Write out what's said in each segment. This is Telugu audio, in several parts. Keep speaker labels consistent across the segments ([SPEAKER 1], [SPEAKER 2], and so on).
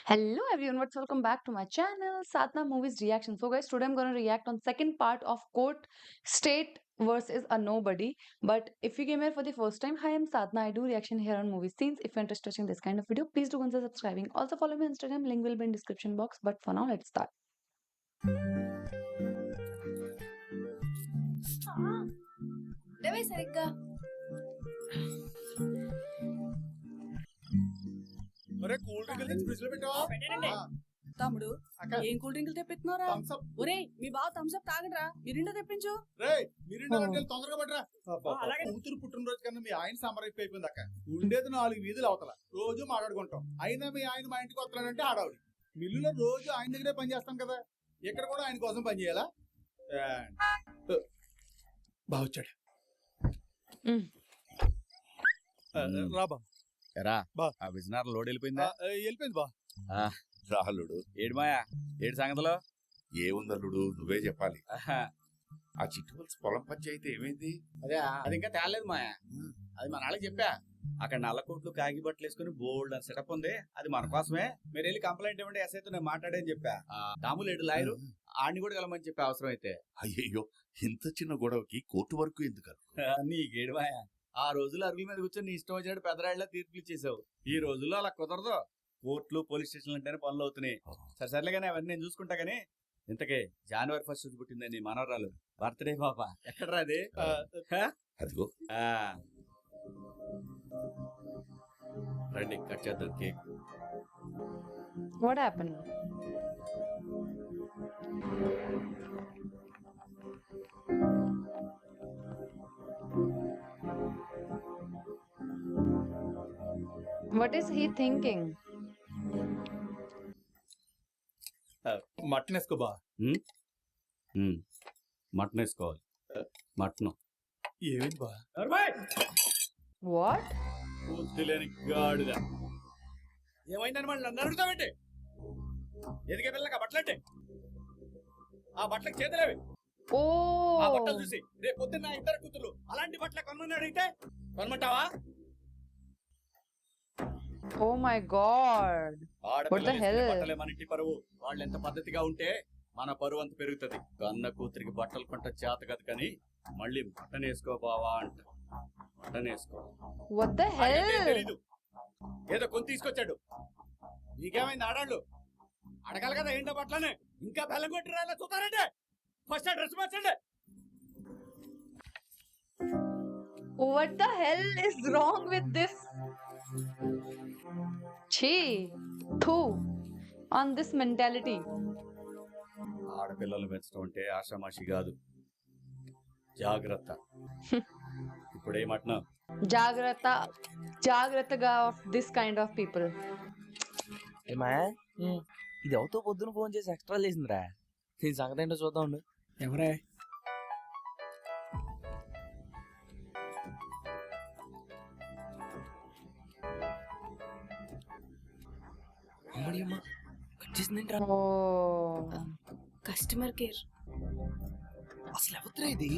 [SPEAKER 1] Hello everyone, what's welcome back to my channel Satna Movies Reaction. So guys, today I'm gonna react on second part of Court State versus a Nobody. But if you came here for the first time, hi, I'm Satna. I do reaction here on movie scenes. If you're interested in this kind of video, please do consider subscribing. Also follow me on Instagram, link will be in description box. But for now, let's start.
[SPEAKER 2] లేవే సరిగ్గా
[SPEAKER 3] ఒరే కూల్ డ్రింక్ తెచ్చి ఫ్రిడ్జ్ లో పెట్టావా?
[SPEAKER 2] తమ్ముడు
[SPEAKER 3] అక్క
[SPEAKER 2] ఏం కూల్ డ్రింకులు తెప్పిస్తున్నారా?
[SPEAKER 3] Thums up.
[SPEAKER 2] ఒరే మీ బావ థమ్స్ అప్ తాగడరా, మిరిండా తెప్పించు.
[SPEAKER 3] రేయ్ మిరిండా అంటే తొందరగా పట్టరా.
[SPEAKER 2] అలాగే.
[SPEAKER 3] కూతురు పుట్టినరోజు కన్నా మీ ఆయన సమ్మర్ అయిపోయింది అక్క. ఉండేది 4 వీధులు అవతల, రోజు మాట్లాడుకుంటాం. అయినా మీ ఆయన మా ఇంటికి వస్తున్నాడంటే ఆడవాడి మిల్లులో రోజు ఆయన దగ్గరే పని చేస్తాం కదా, ఇక్కడ కూడా ఆయన కోసం పని చేయాలా? బావచ్చాడు రాబా
[SPEAKER 4] ఎరా
[SPEAKER 3] బా.
[SPEAKER 4] ఆ విజయనగరం లోడ్ వెళ్ళిపోయిందా?
[SPEAKER 3] వెళ్ళిపోయింది బా.
[SPEAKER 5] రాహులుడు
[SPEAKER 4] ఏడు మాయా ఏడు సంగతిలో
[SPEAKER 5] ఏముందల్లుడు నువ్వే చెప్పాలి.
[SPEAKER 4] ఆహా.
[SPEAKER 5] ఆ చిట్టువలసి పొలం పంచాయితీ ఏమైంది?
[SPEAKER 4] అదే అది ఇంకా తేలేదు మాయా. అది మన వాళ్ళకి చెప్పా. అక్కడ నల్లకోట్లు కాగి బట్టలు వేసుకుని బోల్డ్ అని సెటప్ ఉంది. అది మన కోసమే. మీరు వెళ్ళి కంప్లైంట్ ఇవ్వండి, ఎస్ఐతో నేను మాట్లాడేని చెప్పా. దాములేడు లాయరు ఆడిని కూడా కలమని చెప్పి అవసరం అయితే.
[SPEAKER 5] అయ్యయ్యో, ఇంత చిన్న గొడవకి కోర్టు వరకు ఎందుకు?
[SPEAKER 4] నీకేడు మాయా. ఆ రోజుల్లో అరుగుల మీద కూర్చొని నీ ఇష్టం వచ్చినట్టు పెద్దరాళ్ళ తీర్పులు ఇచ్చేసావు. ఈ రోజుల్లో అలా కుదరదు. కోర్టులు పోలీస్ స్టేషన్లు అంటేనే పనులు అవుతున్నాయి. సరే కానీ అవన్నీ నేను చూసుకుంటా గానీ, ఇంతకే జనవరి 1 పుట్టిందండి మనవరాలు. బర్త్డే పాప ఎక్కడరా అది?
[SPEAKER 5] అదిగో
[SPEAKER 4] ఆ. రండి కట్ చేద్దాం cake.
[SPEAKER 1] What happened? What is he thinking?
[SPEAKER 3] Mutton వేసుకో బా.
[SPEAKER 4] మటన్ వేసుకోవాలి. మటన్
[SPEAKER 3] ఏమైంది బా?
[SPEAKER 1] What?
[SPEAKER 4] పూర్తి లేని గాడిద. ఏమైందని మళ్ళీ నన్ను అడుగుతావేంటి? ఎదిగే పిల్లగా బట్టలంటే ఆ బట్టలకు చేతులేవి. ఆ బట్టలు
[SPEAKER 1] Oh,
[SPEAKER 4] చూసి రేపు పొద్దున్న నా ఇద్దరు కూతురు అలాంటి బట్టలు కొనమని అడిగితే కొనమంటావా?
[SPEAKER 1] oh my God.
[SPEAKER 4] ఆడపిల్లలు
[SPEAKER 1] What the hell?
[SPEAKER 4] వేసుకునే బట్టలే మన ఇంటి పరువు. వాళ్ళు ఎంత పద్ధతిగా ఉంటే మన పరువు అంత పెరుగుతుంది. కన్న కూతురికి బట్టలు కొంట చేత కదా కానీ మళ్ళీ బట్టన్ వేసుకో బావా అంట. బట్టన్ వేసుకో.
[SPEAKER 1] What the
[SPEAKER 4] ఆయనకేం
[SPEAKER 1] hell?
[SPEAKER 4] తెలీదు. ఏదో కొని తీసుకొచ్చాడు. నీకేమైంది ఆడాళ్ళు? అడగాలి కదా ఏంటో బట్టలనే. ఇంకా బెల్లం కొట్టి రాలా చూతారంటే ఫస్ట్ డ్రెస్ మార్చండి.
[SPEAKER 1] What the hell is wrong with this? Chee, thoo, on this mentality.
[SPEAKER 4] ఆడపిల్లలు పెంచడం అంటే ఆషామాషి కాదు. జాగ్రత్త. ఇప్పుడేమంటున్నావు?
[SPEAKER 1] Jagrata of this kind of people.
[SPEAKER 6] ఏమా ఇది అవుతో పొద్దున ఫోన్ చేసి ఎక్స్ట్రా చేసిందిరా. దీని సంగతి ఏంటో చూద్దాం ఉండు.
[SPEAKER 3] ఎవరే?
[SPEAKER 6] అమ్మడి అమ్మ కట్ చేసిందేంట్రా?
[SPEAKER 1] Oh,
[SPEAKER 2] customer care.
[SPEAKER 6] అసలు ఎవరిరా ఇది?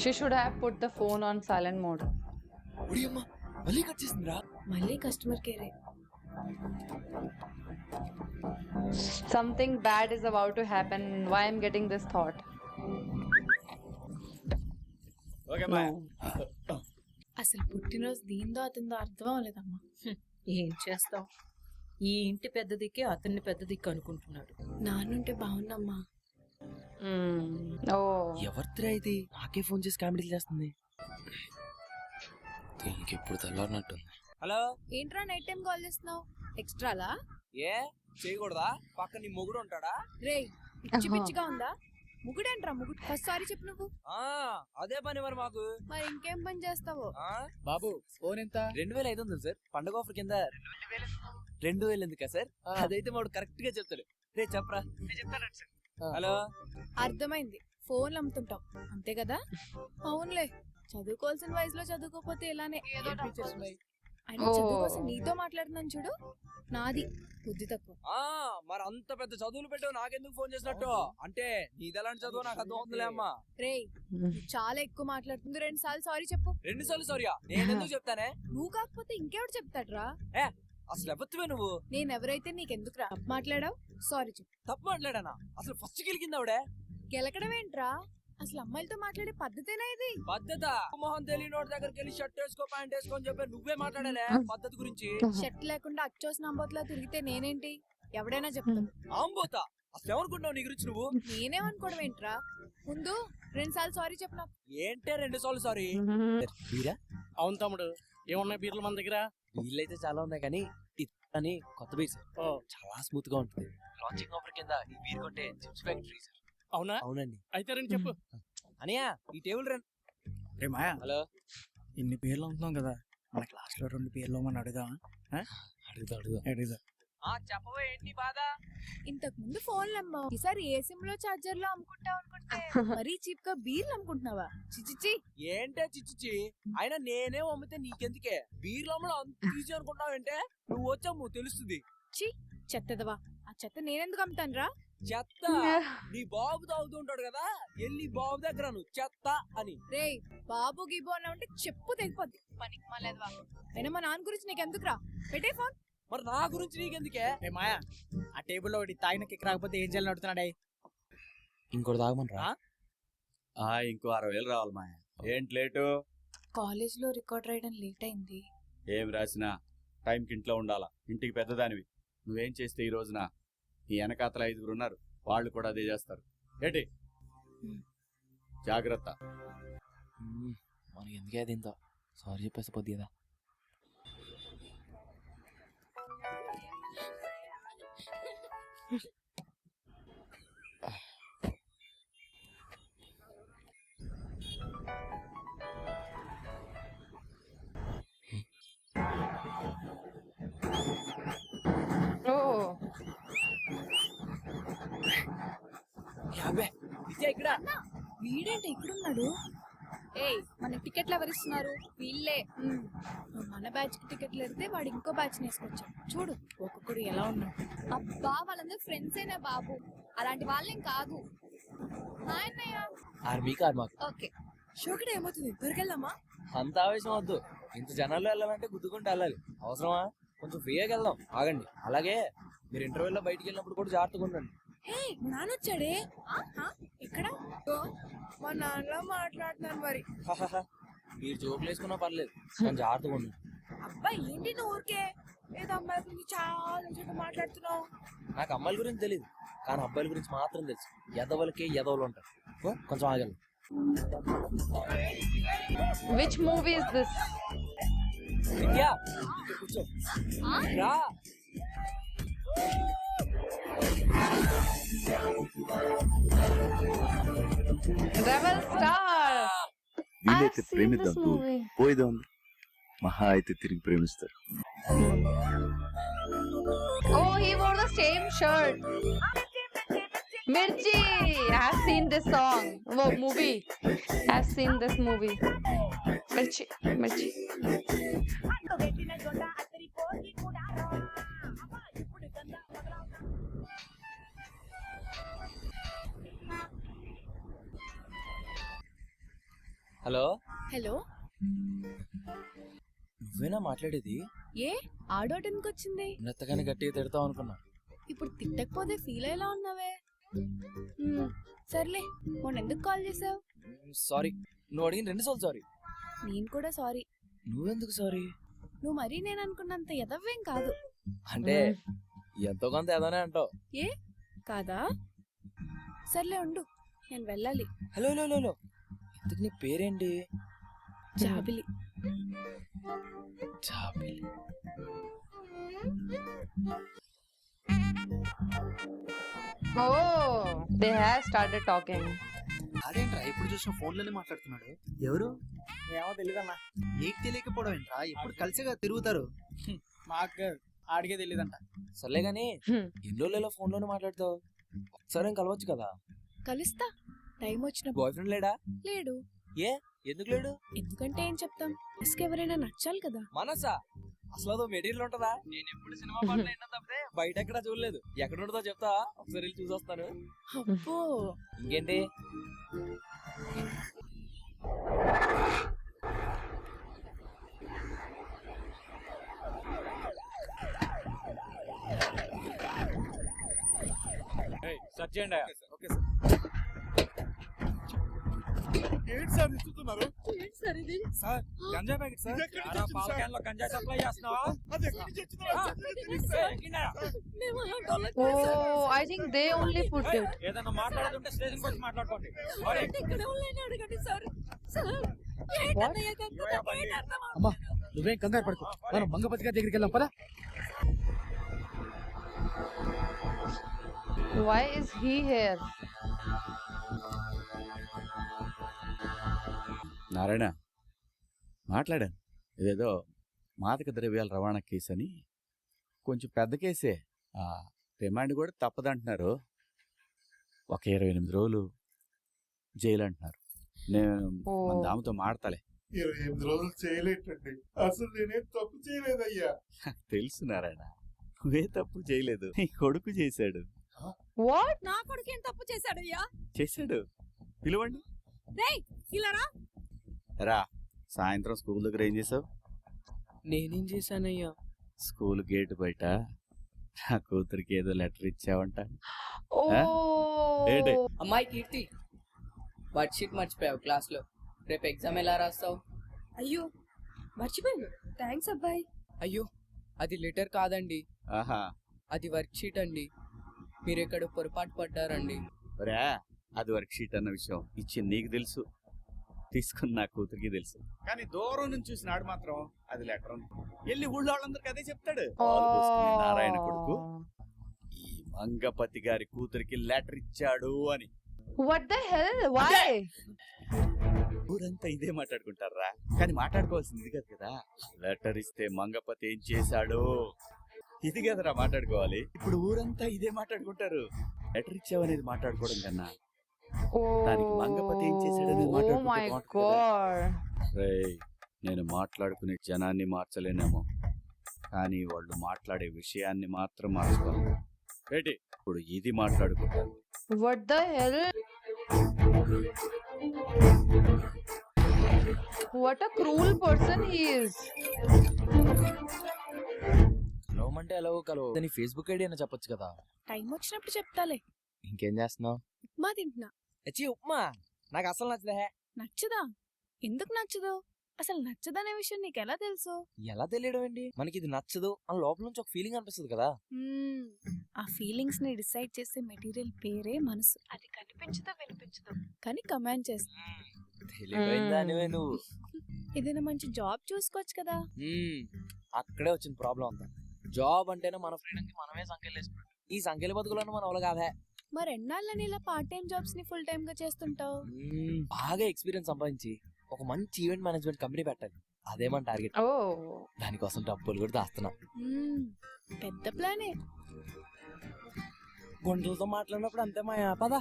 [SPEAKER 1] she should have put the phone on silent mode.
[SPEAKER 6] ఒడి అమ్మ మళ్ళీ కట్ చేసిందిరా.
[SPEAKER 2] మళ్ళీ customer కేరే.
[SPEAKER 1] Something bad is about to happen. Why I'm getting this thought?
[SPEAKER 4] Okay మా
[SPEAKER 1] No.
[SPEAKER 2] అసలు పుట్టినరోజు దీందో అతనిదో అర్థం అవ్వలేదమ్మా.
[SPEAKER 7] ఏం చేస్తాం, ఈ ఇంటి పెద్ద దిక్కే అతన్ని పెద్ద దిక్కు అనుకుంటున్నాడు.
[SPEAKER 2] నాన్నుంటే బాగుందమ్మా.
[SPEAKER 1] Oh.
[SPEAKER 6] ఎవరిరా ఇది? నాకే ఫోన్ చేసి కామెడీలు చేస్తుంది. దీనికి ఎప్పుడు తెల్లారినట్టుంది. హలో,
[SPEAKER 2] ఏంట్రా నైట్ టైం కాల్ చేస్తున్నావు? ఎక్స్ట్రాలా?
[SPEAKER 6] ఏ చేయకూడదా? పక్క నీ మొగుడు ఉంటాడా?
[SPEAKER 2] రేయ్ పిచ్చి పిచ్చిగా ఉందా? ముగుడేంట్రా ముగుడు? ఫస్ట్ సారీ చెప్పు నువ్వు.
[SPEAKER 6] అదే పని మరి మాకు.
[SPEAKER 2] మరి ఇంకేం పని చేస్తావో?
[SPEAKER 3] బాబు ఫోన్ ఎంత?
[SPEAKER 6] 2500 సార్. పండుగ ఆఫర్ కింద 2000 ఎందుకా సార్? అదైతే వాడు కరెక్ట్ గా చెప్తాడు. రే చెప్పరా. హలో,
[SPEAKER 2] అర్థమైంది, ఫోన్లు అమ్ముతుంటాం అంతే కదా? అవునులే, చదువుకోవాల్సిన వయసులో చదువుకోకపోతే ఇలానే ఏదో ఫీచర్స్ ఉన్నాయి. ఆయన చదువు కోసం నీతో మాట్లాడుతున్నాను చూడు, నాది బుద్ధి తక్కువ.
[SPEAKER 6] మరి అంత పెద్ద చదువులు పెట్టు నాకెందుకు ఫోన్ చేసినట్టు? అంటే నీదెలాంటి చదువు నాకు అర్థం అవుతుందిలే అమ్మా.
[SPEAKER 2] రేయ్ చాలా ఎక్కువ మాట్లాడుతుంది, 2 సార్లు సారీ చెప్పు.
[SPEAKER 6] 2 సార్లు సారీయా? నేను ఎందుకు చెప్తానే?
[SPEAKER 2] నువ్వు కాకపోతే ఇంకెవడు చెప్తాడ్రా?
[SPEAKER 6] అసలు ఎవత్తువే నువ్వు?
[SPEAKER 2] నేనెవరైతే నీకెందుకురా? మాట్లాడావు, సారీ చెప్పు.
[SPEAKER 6] తప్పు మాట్లాడానా? అసలు ఫస్ట్ గెలికింది ఆవిడే.
[SPEAKER 2] గెలకడం ఏంట్రా? అసలు అమ్మాయిలతో మాట్లాడే పద్ధతేనా ఇది?
[SPEAKER 6] పద్ధత మొహం తెలియనోడి దగ్గరికి వెళ్ళి షర్ట్ వేసుకో ప్యాంట్ వేసుకో అని చెప్పి నువ్వే మాట్లాడాలే పద్ధతి గురించి.
[SPEAKER 2] షర్ట్ లేకుండా అచ్చోస్ నాంబోతులా తిరిగితే నేనేంటి? ఎవడైనా చెప్తాను.
[SPEAKER 6] ఆంబోతా? అసలు ఎవరుకుంటావు నీ గురించి నువ్వు?
[SPEAKER 2] నేనేమనుకోవడం ఏంట్రా? ముందు 2 సార్లు సారీ చెప్పు నాకు.
[SPEAKER 6] ఏంటే 2 సార్లు సారీ? బీరా?
[SPEAKER 8] అవును తమ్ముడు, ఏమున్నాయి బీర్లు మన దగ్గర?
[SPEAKER 6] వీళ్ళైతే చాలా ఉన్నాయి కానీ అని కొత్త బీర్ సార్, చాలా స్మూత్ గా ఉంటుంది. లాంచింగ్ ఆఫర్ కింద ఈ బీర్ కొంటే చిప్స్ ప్యాకెట్ ఫ్రీ సార్.
[SPEAKER 8] అవునా?
[SPEAKER 6] అవునండి.
[SPEAKER 8] అయితే రండి చెప్పు.
[SPEAKER 6] అనియా ఈ టేబుల్ రండి.
[SPEAKER 9] రే మాయా,
[SPEAKER 6] హలో.
[SPEAKER 9] ఇన్ని పేర్లు ఉంటున్నాం కదా, మన క్లాస్ లో 2 పేర్లు మనం అడుగుదాం.
[SPEAKER 6] అడుగుదా చెప్పవే ఏంటి బాధ?
[SPEAKER 2] ఇంతకు ముందు ఫోన్ అమ్మావు, ఈసారి ఏ సిమ్ లో చార్జర్ లో అమ్ముకుంటావు అనుకుంటే మరీ చీప్ గా బీర్లు అమ్ముకుంటున్నావా? చిచిచి.
[SPEAKER 6] ఏంటే చిచ్చిచి? అయినా నేనే అమ్మితే నీకెందుకే? బీర్లు అమ్మడం అంత ఈజీ అనుకుంటావంటే? నువ్వు వచ్చాము తెలుస్తుంది.
[SPEAKER 2] చి చెత్తదవా, ఆ చెత్త నేనెందుకు అమ్ముతాను రా?
[SPEAKER 6] చెత్త నీ బాబు తాగుతూ ఉంటాడు కదా, ఎల్లి బాబు దగ్గర నువ్వు చెత్త అని.
[SPEAKER 2] రేయ్ బాబు గీబో అన్నా ఉంటే చెప్పు తెగిపోద్ది. పనికి మాలేదవా. అయినా మా నాన్న గురించి నీకెందుకురా? పెట్టే ఫోన్.
[SPEAKER 6] మరి నా గురించి నీకెందుకే?
[SPEAKER 9] రే మాయా, ఆ టేబుల్ లో ఒకటి తాగిన కిక్ రాకపోతే ఏం చేయాలని అడుగుతున్నాడే.
[SPEAKER 6] ఇంకోటి తాగమనరా?
[SPEAKER 4] ఇంకో 60,000 రావాలి మాయా. ఏంటి లేటు?
[SPEAKER 2] కాలేజ్ లో రికార్డ్ రాయడం లేట్ అయింది.
[SPEAKER 4] ఏం రాసినా టైంకి ఇంట్లో ఉండాలా. ఇంటికి పెద్దదానివి. నువ్వేం చేస్తే ఈ రోజున ఈ వెనకాతల 5 ఉన్నారు, వాళ్ళు కూడా అదే చేస్తారు. ఏంటి జాగ్రత్త.
[SPEAKER 6] మనకి ఎందుకే దీంతో సారీ చెప్పేసి పోద్ది కదా. ఇక్కడ
[SPEAKER 2] వీడేంటి ఇక్కడున్నాడు? ఏయ్ మన టికెట్లు ఎవరిస్తున్నారు? వీళ్ళే. మన బ్యాచ్ కి టికెట్లు ఎడితే వాడు ఇంకో బ్యాచ్ వేసుకొచ్చాడు. చూడు ఒక్కొక్కడు ఎలా ఉన్నాడు. అబ్బా వాళ్ళందరూ ఫ్రెండ్స్ అయినా బాబు, అలాంటి వాళ్ళేం కాదు.
[SPEAKER 6] ఆర్మీ కాదు మాకు.
[SPEAKER 2] ఓకే షోకి ఏమవుతుంది? దొరికెళ్దామా?
[SPEAKER 6] అంత ఆవేశం వద్దు. ఇంత జనాల్లో వెళ్ళాలంటే గుద్దుకుంటూ వెళ్ళాలి. అవసరమా? కొంచెం ఫ్రీగా వెళ్దాం. ఆగండి. అలాగే మీరు ఇంటర్వ్యూలో బయటికి వెళ్ళినప్పుడు కూడా జాగ్రత్తగా ఉండండి.
[SPEAKER 2] మా నాన్న వచ్చాడే. ఇక్కడ మా నాన్న మాట్లాడుతున్నాను మరి.
[SPEAKER 6] మీరు జోకులు వేసుకున్నా పర్లేదు, కానీ జాగ్రత్తగా ఉండండి.
[SPEAKER 2] అబ్బాయి ఏంటి నువ్వు ఊరికే ఏదో అమ్మాయి గురించి చాలా చెట్టు మాట్లాడుతున్నావు?
[SPEAKER 6] నాకు అమ్మాయిల గురించి తెలియదు, కానీ అబ్బాయిల గురించి మాత్రం తెలుసు. ఎదవలకి ఎదవలు ఉంటారు. కొంచెం ఆగండి.
[SPEAKER 1] Which movie is this?
[SPEAKER 6] విద్యా కూర్చో. రా.
[SPEAKER 1] Rebel Star.
[SPEAKER 5] వీలైతే
[SPEAKER 1] I've seen
[SPEAKER 5] ప్రేమిద్దాం.
[SPEAKER 1] this movie.
[SPEAKER 5] పోయిదాం. మహా అయితే తిరిగి ప్రేమిస్తారు.
[SPEAKER 1] Oh, he wore the same shirt. Mirchi. I've seen this song. Oh, movie. I've seen this movie. Mirchi. Mirchi.
[SPEAKER 6] Hello.
[SPEAKER 2] Hello
[SPEAKER 6] నువ్వేనా మాట్లాడేది?
[SPEAKER 2] ఏ ఆడోటెందుకు వచ్చింది?
[SPEAKER 6] నెత్తగానే గట్టిగా తిడతావు అనుకున్నా.
[SPEAKER 2] ఇప్పుడు తిట్టకపోతే ఫీల్ అయ్యేలా ఉన్నావే. సర్లే మొన్న ఎందుకు కాల్ చేసావు?
[SPEAKER 6] సారీ. నువ్వు అడిగిన 2 సార్లు సారీ.
[SPEAKER 2] నేను కూడా సారీ.
[SPEAKER 6] నువ్వెందుకు సారీ?
[SPEAKER 2] నువ్వు మరీ నేను అనుకున్నంత ఎదవ్వేం కాదు.
[SPEAKER 6] అంటే ఎంతో కొంత ఏదోనే అంటావు.
[SPEAKER 2] ఏ కాదా? సర్లే ఉండు, నేను వెళ్ళాలి.
[SPEAKER 6] హలో హలో హలో, ఇంతకు నీ పేరేంటి?
[SPEAKER 2] జాబిలి.
[SPEAKER 6] జాబిలి.
[SPEAKER 1] Oh, they have started talking.
[SPEAKER 9] అదేంట్రా ఎప్పుడు చూసిన ఫోన్లోనే మాట్లాడుతున్నాడు? ఎవరు? ఏమో తెలియదన్నా. నీకు తెలియకపోవడం ఏంట్రా? ఎప్పుడు కలిసిగా తిరుగుతారు. మాకు ఆడికే తెలియదంట.
[SPEAKER 6] సర్లే గానీ ఎన్ని రోజులలో ఫోన్లోనే మాట్లాడతావు? ఒకసారి కలవచ్చు కదా.
[SPEAKER 2] కలుస్తా, టైం వచ్చిన.
[SPEAKER 6] బాయ్ ఫ్రెండ్ లేడా?
[SPEAKER 2] లేడు.
[SPEAKER 6] ఏ ఎందుకు లేడు?
[SPEAKER 2] ఎందుకంటే ఏం చెప్తాం, ఎవరైనా నచ్చాలి కదా.
[SPEAKER 6] మనసా? అసలు అదో మెటీరియల్ ఉంటుందా? నేను ఎప్పుడు సినిమా పాటలు విన్నా తప్పితే బయట ఎక్కడ చూడలేదు. ఎక్కడ ఉంటుందో చెప్తా, ఒకసారి వెళ్ళి చూసి వస్తాను.
[SPEAKER 2] అబ్బో
[SPEAKER 6] ఇంకేంటి? సెర్చ్ చేయండి.
[SPEAKER 3] Okay sir. ఏంటి సార్ ఇస్తున్నారు?
[SPEAKER 2] ఏంటి సార్ ఇది?
[SPEAKER 8] Sir ganja packet sir.
[SPEAKER 3] ఇది ఎక్కడి నుంచి
[SPEAKER 8] యారా,
[SPEAKER 3] వచ్చింది
[SPEAKER 8] పాల
[SPEAKER 3] సార్?
[SPEAKER 8] క్యాన్లో గంజా సప్లై చేస్తున్నావా?
[SPEAKER 3] అది ఎక్కడి నుంచి వచ్చిందో నాకు తెలియదు
[SPEAKER 8] ఏ,
[SPEAKER 3] సార్.
[SPEAKER 8] ఎక్కినా?
[SPEAKER 2] మేము అలాంటి వాళ్ళం కాదు sir.
[SPEAKER 1] Oh, I think they only put
[SPEAKER 8] ఏయ్,
[SPEAKER 1] it.
[SPEAKER 8] ఏదైనా మాట్లాడుతుంటే స్టేషన్ వచ్చి మాట్లాడుకోండి. మరి
[SPEAKER 2] ఏంటి ఇక్కడ వాళ్ళని అడగండి సార్. సార్ ఏంటన్నయ్య కంటే ఏంటి అర్థం
[SPEAKER 9] అమ్మా నువ్వేం కంగారు పడుకో, మనం మంగపతి గారి దగ్గరికి వెళ్దాం పదా.
[SPEAKER 1] Why is he here?
[SPEAKER 4] Narayana మాట్లాడాను, ఇదేదో మాదక ద్రవ్యాల రవాణా కేసు అని, కొంచెం పెద్ద కేసే. రిమాండ్ కూడా తప్పదంటున్నారు. ఒక 28 రోజులు జైలు అంటున్నారు. నేను మన
[SPEAKER 1] Oh.
[SPEAKER 4] దామతో మాడతాలే.
[SPEAKER 3] 28 రోజులు చేయలేటండి. అసలు నేనేం తప్పు చేయలేదయ్యా.
[SPEAKER 4] తెలుసు నారాయణ, నువ్వే తప్పు చేయలేదు, నీ కొడుకు చేశాడు.
[SPEAKER 1] What?
[SPEAKER 2] నా కొడుకు ఏం తప్పు చేశాడయ్యా?
[SPEAKER 4] చేశాడు, పిలవండి.
[SPEAKER 2] రేయ్ ఇలా రా.
[SPEAKER 4] రా, సాయంత్రం స్కూల్ దగ్గర ఏం చేసావు?
[SPEAKER 6] నేనేం చేశానయ్యా?
[SPEAKER 4] స్కూల్ గేట్ బయట నా కూతురికి ఏదో లెటర్ ఇచ్చావంట. ఏంటి?
[SPEAKER 1] Oh.
[SPEAKER 10] అమ్మాయి కీర్తి, వర్క్ షీట్ మర్చిపోయావు క్లాస్ లో. రేపు ఎగ్జామ్ ఎలా రాస్తావు?
[SPEAKER 2] అయ్యో మర్చిపోయాను. థ్యాంక్స్ అబ్బాయి.
[SPEAKER 10] అయ్యో అది లెటర్ కాదండి,
[SPEAKER 4] ఆహా,
[SPEAKER 10] అది వర్క్ షీట్ అండి. మీరు ఎక్కడ పొరపాటు పడ్డారండి.
[SPEAKER 4] ఒరే, అది వర్క్ షీట్ అన్న విషయం ఇచ్చింది నీకు తెలుసు, తీసుకుని నా కూతురికి తెలుసు. కానీ దూరం నుంచి చూసినాడు మాత్రం అది లెటర్ వెళ్ళి ఊళ్ళో వాళ్ళందరికి అదే చెప్తాడు. పాలు పోసుకునే నారాయణ కొడుకు ఈ మంగపతి గారి కూతురికి లెటర్ ఇచ్చాడు అని.
[SPEAKER 1] What the hell? Why?
[SPEAKER 4] ఊరంతా ఇదే మాట్లాడుకుంటారా, కానీ మాట్లాడుకోవాల్సింది ఇది కాదు కదా. లెటర్ ఇస్తే మంగపతి ఏం చేశాడు, ఇది కదరా మాట్లాడుకోవాలి. ఇప్పుడు ఊరంతా ఇదే మాట్లాడుకుంటారు. లెటర్ ఇచ్చావనేది మాట్లాడుకోవడం కన్నా దానికి మంగపతి ఏం చేశాడనేది
[SPEAKER 1] Oh
[SPEAKER 4] మాట్లాడుకుంటే
[SPEAKER 1] my
[SPEAKER 4] బాగుంటుంది కదా.
[SPEAKER 1] god.
[SPEAKER 4] రేయ్, నేను మాట్లాడుకునే జనాన్ని మార్చలేనేమో, కానీ వాళ్ళు మాట్లాడే విషయాన్ని మాత్రం మార్చుకోవాలి. ఏంటి ఇప్పుడు ఇది మాట్లాడుకుంటారు?
[SPEAKER 1] What the hell? What a cruel person he is.
[SPEAKER 6] కలవమంటే ఎలాగో కలవు, నీ ఫేస్బుక్ ఐడి అని చెప్పొచ్చు కదా.
[SPEAKER 2] టైం వచ్చినప్పుడు చెప్తాలే.
[SPEAKER 6] ఇంకేం చేస్తున్నావు?
[SPEAKER 2] ఉప్మా తింటున్నా.
[SPEAKER 6] అచ్చి ఉప్మా నాకు అసలు నచ్చదే.
[SPEAKER 2] నచ్చదా? ఎందుకు నచ్చదు? అసలు నచ్చదనే విషయం నీకు ఎలా తెలుసు?
[SPEAKER 6] ఎలా తెలియడం ఏంటి? మనకి ఇది నచ్చదు అని లోపల నుంచి ఒక ఫీలింగ్ అనిపిస్తుంది కదా.
[SPEAKER 2] ఆ ఫీలింగ్స్ ని డిసైడ్ చేసే మెటీరియల్ పేరే మనసు. అది కనిపించదో వినిపించదు కానీ కమాండ్ చేస్తుంది.
[SPEAKER 6] తెలియపోయిందా నువ్వే నువ్వు.
[SPEAKER 2] ఏదైనా మంచి జాబ్ చూసుకోవచ్చు కదా.
[SPEAKER 6] అక్కడే వచ్చిన ప్రాబ్లం అంతా. జాబ్ అంటేనే మన ఫ్రీడమ్ కి మనమే సంఖ్యలు వేసుకుంటాం. ఈ సంఖ్యల బతుకులను మన వాళ్ళు కాదే.
[SPEAKER 2] మరి ఎన్నాళ్ళని ఇలా పార్ట్ టైం జాబ్స్ ని ఫుల్ టైం గా చేస్తుంటావు?
[SPEAKER 6] బాగా ఎక్స్పీరియన్స్ సంపాదించి ఒక మంచి ఈవెంట్ మేనేజ్మెంట్ కంపెనీ పెట్టాలి, అదే మన టార్గెట్.
[SPEAKER 1] Oh.
[SPEAKER 6] దానికోసం డబ్బులు కూడా దాస్తున్నా.
[SPEAKER 2] పెద్ద ప్లానే.
[SPEAKER 6] గుంటలతో మాట్లాడినప్పుడు అంతే మాయా. పదా,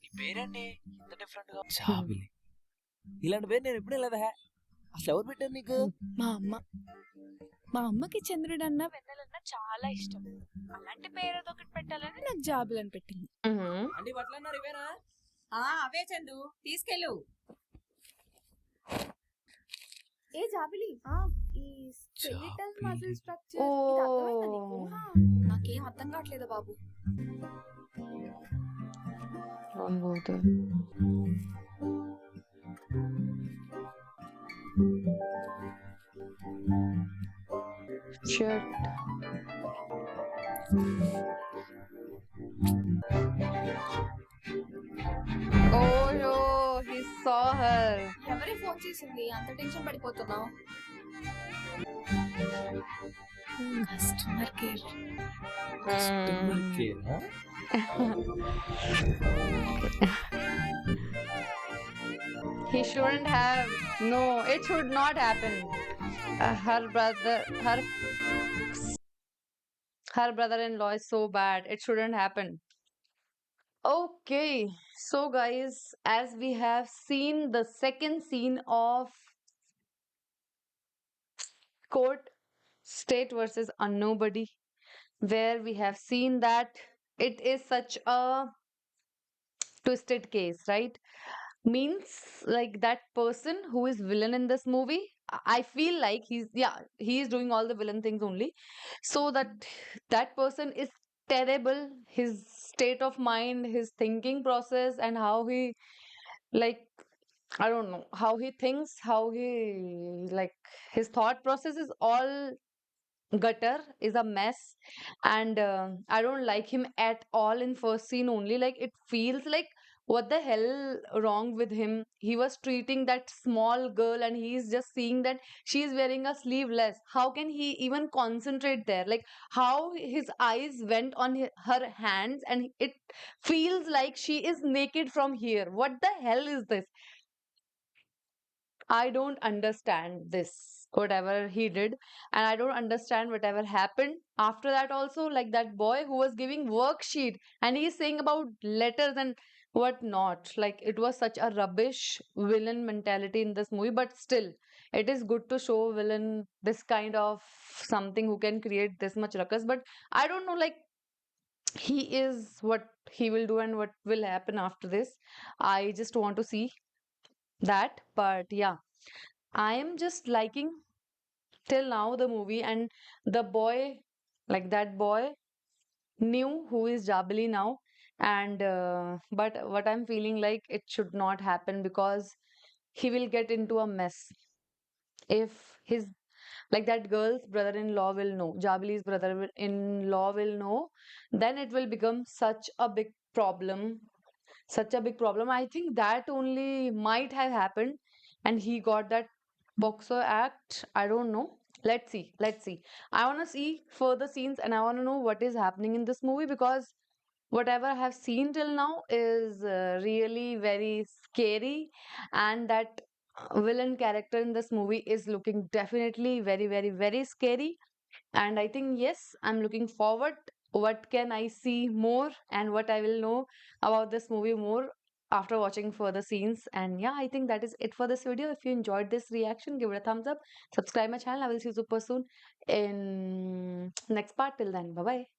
[SPEAKER 6] నీ పేరేంటి ఇంత డిఫరెంట్ గా? చాబిలి. ఇలాంటి పేరు నేను ఎప్పుడు లేదా. అసలు ఎవరు పెట్టారు నీకు?
[SPEAKER 2] మా అమ్మ. మా అమ్మకి చంద్రుడన్నా వెన్నెలన్నా చాలా ఇష్టం. అలాంటి పేరు ఏదో ఒకటి పెట్టాలని నాకు జాబులని పెట్టింది.
[SPEAKER 6] అంటే బట్టలు అన్నారు ఇవేనా?
[SPEAKER 7] అవే చందు, తీసుకెళ్ళు.
[SPEAKER 2] ఏ జాబిలి, ఈ స్కెలిటల్ మజిల్ స్ట్రక్చర్
[SPEAKER 1] Oh.
[SPEAKER 2] ఇది అర్థమైందా నీకు? నాకేం అర్థం కావట్లేదు బాబు.
[SPEAKER 1] Don't go there. Shit. Oh no, he saw her.
[SPEAKER 2] ఎవరి ఫోన్ చేసింది? అంత టెన్షన్ పడిపోతున్నావు? Customer care.
[SPEAKER 1] He shouldn't have. No, it should not happen. Her brother-in-law is so bad. It shouldn't happen. Okay, so guys, as we have seen the second scene of court State versus a nobody, where we have seen that it is such a twisted case, right? Means like that person who is villain in this movie, I feel like he is doing all the villain things only, so that person is terrible. His state of mind, his thinking process, and how he, like, I don't know, how he thinks, how he, like, his thought process is all gutter, is a mess. And I don't like him at all in first scene only. Like, it feels like, what the hell wrong with him? He was treating that small girl and he's just seeing that she is wearing a sleeveless. How can he even concentrate there? Like, how his eyes went on her hands and it feels like she is naked from here. What the hell is this? I don't understand this, whatever he did, and I don't understand whatever happened after that. Also, like that boy who was giving worksheet and he's saying about letters and what not. Like, it was such a rubbish villain mentality in this movie, but still, it is good to show villain this kind of something who can create this much ruckus. But I don't know, like, he is what he will do and what will happen after this. I just want to see that, but yeah. I am just liking till now the movie, and the boy, like that boy, knew who is Jabali now. And but what I'm feeling like, it should not happen because he will get into a mess if his, like, that girl's brother-in-law will know, Jabali's brother-in-law will know, then it will become such a big problem, such a big problem. I think that only might have happened, and he got that Boxer Act. I don't know. Let's see. Let's see. I want to see further scenes and I want to know what is happening in this movie, because whatever I have seen till now is really very scary, and that villain character in this movie is looking definitely very, very, very scary. And I think, yes, I'm looking forward. What can I see more and what I will know about this movie more after watching further scenes. And yeah, I think that is it for this video. If you enjoyed this reaction, give it a thumbs up, subscribe my channel. I will see you super soon in next part. Till then, bye bye.